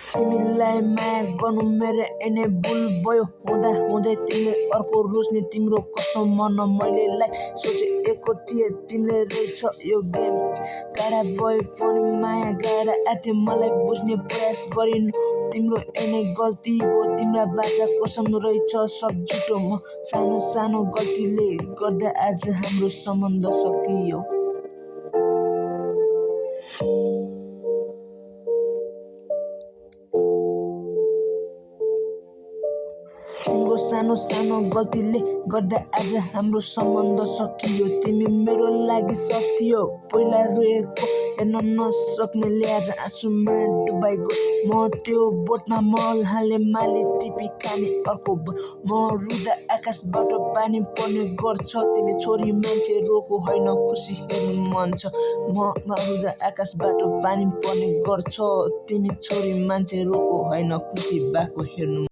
तिमीलाई माया गर्नु मेरो एने भुल भयो हुँदा हुँदै तिमीले अर्को रोज्ने तिम्रो कस्तो मन मैले सोचेको थिएँ तिमीले रहेछ यो गेम टाढा भयो पनि माया गाडा आथ्यो मलाई बुझ्ने प्रयास गरिनु तिम्रो एने गल्ती हो तिम्रा बाचा कसम रहेछ सब झुटो म सानो सानो गल्तीले गर्दा आज हाम्रो सम्बन्ध सकियो तिम्रो सानो सानो गल्तीले गर्दा आज हाम्रो सम्बन्ध सकियो तिमी मेरो लागि सकियो पहिला रोएको हेर्न नसक्नेले आज आँसुमा डुबाइ गयो म त्यो बोटमा मल हाले माली टिपी खाने अर्को म रुँदा आकाशबाट पानी पर्ने गर्छ तिमी छोरी मान्छे रोको होइन खुसी हेर्नु मन छ म रुँदा आकाशबाट पानी पर्ने गर्छ तिमी छोरी मान्छे रोको होइन खुसी भएको हेर्नु